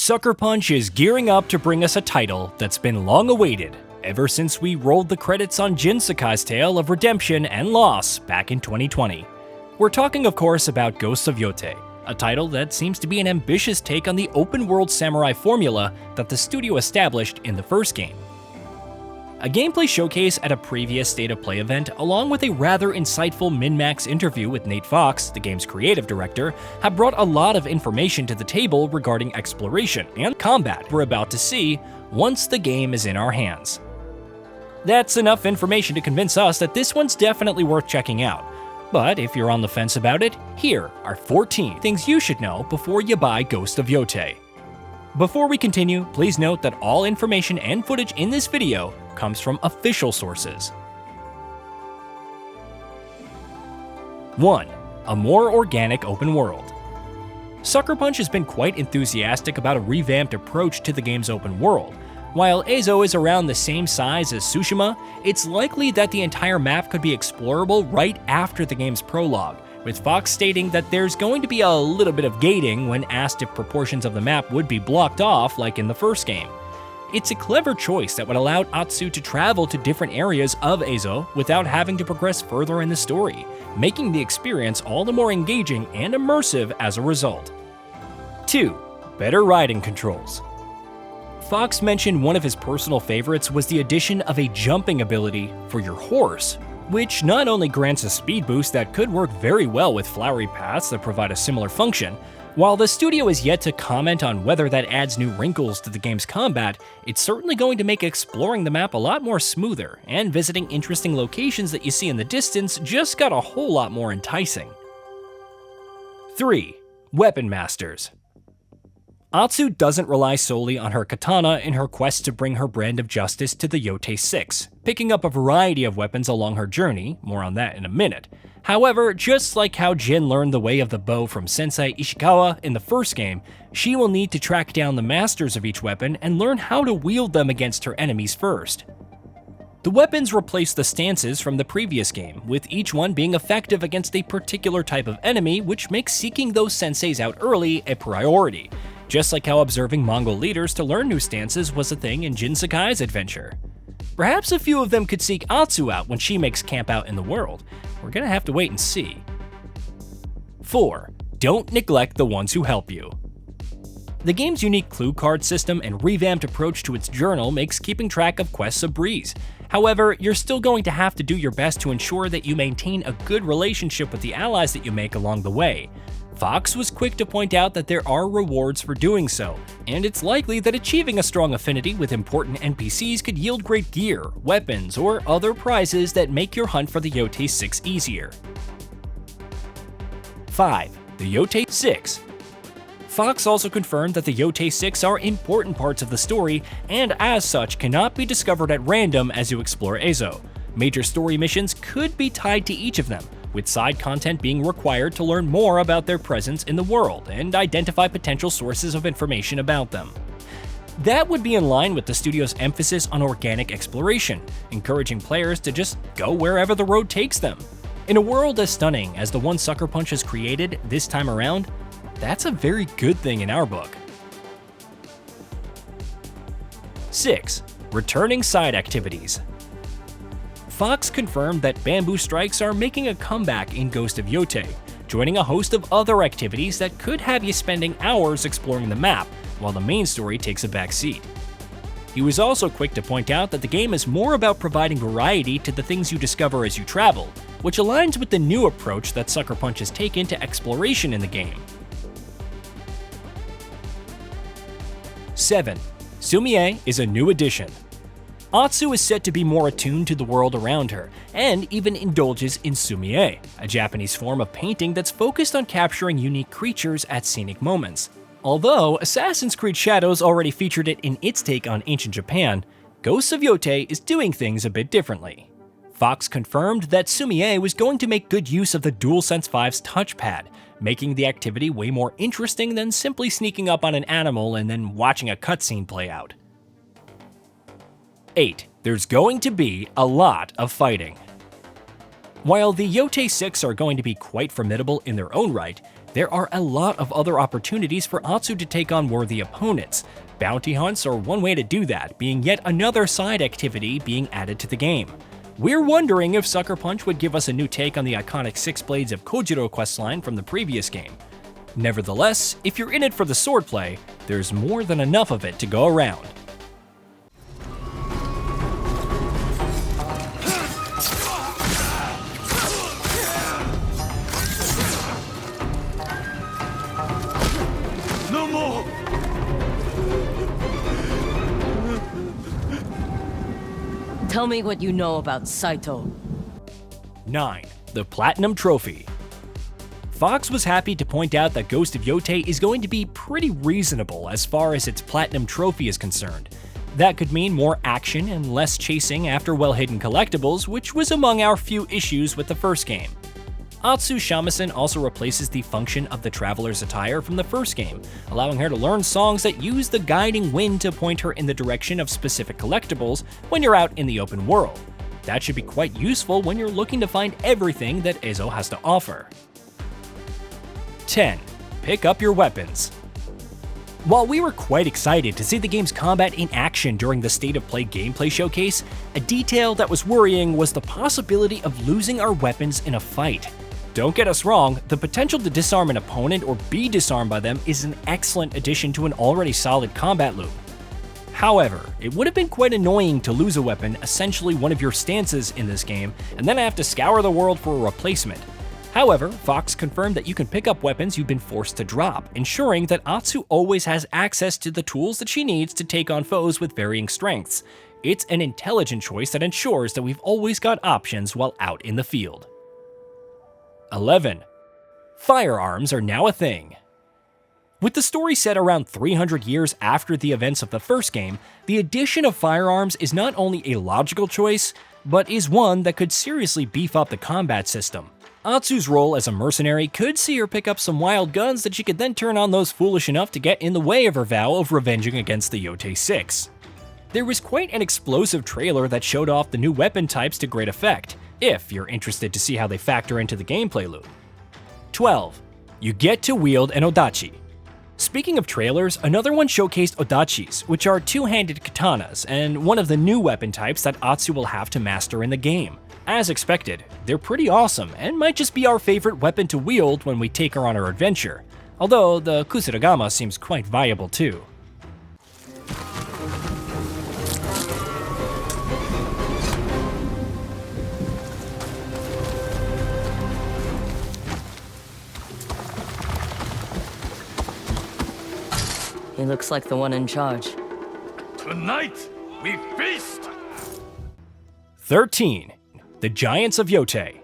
Sucker Punch is gearing up to bring us a title that's been long awaited, ever since we rolled the credits on Jin Sakai's tale of redemption and loss back in 2020. We're talking, of course, about Ghosts of Yotei, a title that seems to be an ambitious take on the open-world samurai formula that the studio established in the first game. A gameplay showcase at a previous State of Play event, along with a rather insightful min-max interview with Nate Fox, the game's creative director, have brought a lot of information to the table regarding exploration and combat we're about to see once the game is in our hands. That's enough information to convince us that this one's definitely worth checking out. But if you're on the fence about it, here are 14 things you should know before you buy Ghost of Yotei. Before we continue, please note that all information and footage in this video comes from official sources. 1. A more organic open world. Sucker Punch has been quite enthusiastic about a revamped approach to the game's open world. While Eizo is around the same size as Tsushima, it's likely that the entire map could be explorable right after the game's prologue, with Fox stating that there's going to be a little bit of gating when asked if proportions of the map would be blocked off like in the first game. It's a clever choice that would allow Atsu to travel to different areas of Eizo without having to progress further in the story, making the experience all the more engaging and immersive as a result. 2. Better riding controls. Fox mentioned one of his personal favorites was the addition of a jumping ability for your horse, which not only grants a speed boost that could work very well with flowery paths that provide a similar function. While the studio is yet to comment on whether that adds new wrinkles to the game's combat, it's certainly going to make exploring the map a lot more smoother, and visiting interesting locations that you see in the distance just got a whole lot more enticing. 3. Weapon Masters. Atsu doesn't rely solely on her katana in her quest to bring her brand of justice to the Yotei 6, picking up a variety of weapons along her journey, more on that in a minute. However, just like how Jin learned the way of the bow from Sensei Ishikawa in the first game, she will need to track down the masters of each weapon and learn how to wield them against her enemies first. The weapons replace the stances from the previous game, with each one being effective against a particular type of enemy, which makes seeking those senseis out early a priority, just like how observing Mongol leaders to learn new stances was a thing in Jin Sakai's adventure. Perhaps a few of them could seek Atsu out when she makes camp out in the world. We're gonna have to wait and see. 4. Don't neglect the ones who help you. The game's unique clue card system and revamped approach to its journal makes keeping track of quests a breeze. However, you're still going to have to do your best to ensure that you maintain a good relationship with the allies that you make along the way. Fox was quick to point out that there are rewards for doing so, and it's likely that achieving a strong affinity with important NPCs could yield great gear, weapons, or other prizes that make your hunt for the Yotei 6 easier. 5. The Yotei 6. Fox also confirmed that the Yotei 6 are important parts of the story, and as such cannot be discovered at random as you explore Eizo. Major story missions could be tied to each of them, with side content being required to learn more about their presence in the world and identify potential sources of information about them. That would be in line with the studio's emphasis on organic exploration, encouraging players to just go wherever the road takes them. In a world as stunning as the one Sucker Punch has created this time around, that's a very good thing in our book. 6. Returning side activities. Fox confirmed that bamboo strikes are making a comeback in Ghost of Yotei, joining a host of other activities that could have you spending hours exploring the map, while the main story takes a back seat. He was also quick to point out that the game is more about providing variety to the things you discover as you travel, which aligns with the new approach that Sucker Punch has taken to exploration in the game. 7. Sumie is a new addition. Atsu is set to be more attuned to the world around her, and even indulges in sumie, a Japanese form of painting that's focused on capturing unique creatures at scenic moments. Although Assassin's Creed Shadows already featured it in its take on ancient Japan, Ghosts of Yotei is doing things a bit differently. Fox confirmed that sumie was going to make good use of the DualSense 5's touchpad, making the activity way more interesting than simply sneaking up on an animal and then watching a cutscene play out. 8. There's going to be a lot of fighting. While the Yotei 6 are going to be quite formidable in their own right, there are a lot of other opportunities for Atsu to take on worthy opponents. Bounty hunts are one way to do that, being yet another side activity being added to the game. We're wondering if Sucker Punch would give us a new take on the iconic Six Blades of Kojiro questline from the previous game. Nevertheless, if you're in it for the swordplay, there's more than enough of it to go around. No more! Tell me what you know about Saito. 9. The Platinum Trophy. Fox was happy to point out that Ghost of Yotei is going to be pretty reasonable as far as its Platinum Trophy is concerned. That could mean more action and less chasing after well-hidden collectibles, which was among our few issues with the first game. Atsu Shamisen also replaces the function of the Traveler's Attire from the first game, allowing her to learn songs that use the guiding wind to point her in the direction of specific collectibles when you're out in the open world. That should be quite useful when you're looking to find everything that Ezo has to offer. 10. Pick up your weapons. While we were quite excited to see the game's combat in action during the State of Play gameplay showcase, a detail that was worrying was the possibility of losing our weapons in a fight. Don't get us wrong, the potential to disarm an opponent or be disarmed by them is an excellent addition to an already solid combat loop. However, it would have been quite annoying to lose a weapon, essentially one of your stances in this game, and then have to scour the world for a replacement. However, Fox confirmed that you can pick up weapons you've been forced to drop, ensuring that Atsu always has access to the tools that she needs to take on foes with varying strengths. It's an intelligent choice that ensures that we've always got options while out in the field. 11. Firearms are now a thing. With the story set around 300 years after the events of the first game, the addition of firearms is not only a logical choice, but is one that could seriously beef up the combat system. Atsu's role as a mercenary could see her pick up some wild guns that she could then turn on those foolish enough to get in the way of her vow of revenging against the Yotei 6. There was quite an explosive trailer that showed off the new weapon types to great effect, if you're interested to see how they factor into the gameplay loop. 12. You get to wield an odachi. Speaking of trailers, another one showcased odachis, which are two-handed katanas, and one of the new weapon types that Atsu will have to master in the game. As expected, they're pretty awesome, and might just be our favorite weapon to wield when we take her on our adventure, although the Kusarigama seems quite viable too. He looks like the one in charge. Tonight, we feast! 13. The Giants of Yotei.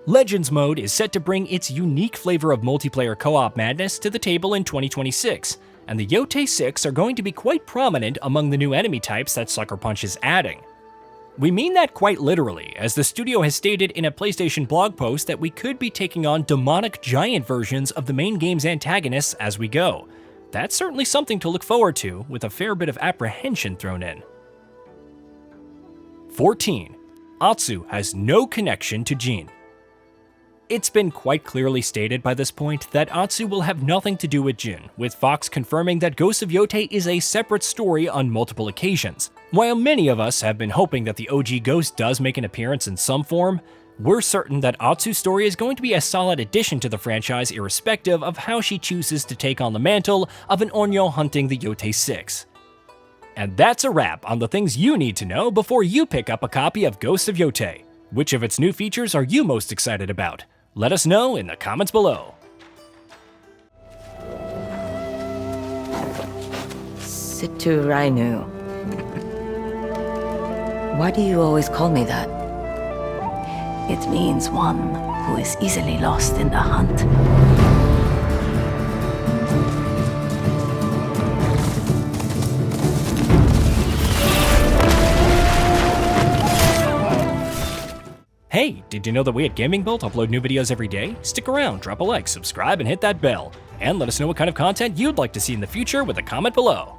Legends mode is set to bring its unique flavor of multiplayer co-op madness to the table in 2026, and the Yotei 6 are going to be quite prominent among the new enemy types that Sucker Punch is adding. We mean that quite literally, as the studio has stated in a PlayStation blog post that we could be taking on demonic giant versions of the main game's antagonists as we go. That's certainly something to look forward to, with a fair bit of apprehension thrown in. 14. Atsu has no connection to Jin. It's been quite clearly stated by this point that Atsu will have nothing to do with Jin, with Fox confirming that Ghost of Yotei is a separate story on multiple occasions. While many of us have been hoping that the OG Ghost does make an appearance in some form, we're certain that Atsu's story is going to be a solid addition to the franchise irrespective of how she chooses to take on the mantle of an Onyo hunting the Yotei 6. And that's a wrap on the things you need to know before you pick up a copy of Ghost of Yotei. Which of its new features are you most excited about? Let us know in the comments below. Situ Rainu. Why do you always call me that? It means one who is easily lost in the hunt. Hey, did you know that we at GamingBolt upload new videos every day? Stick around, drop a like, subscribe, and hit that bell. And let us know what kind of content you'd like to see in the future with a comment below.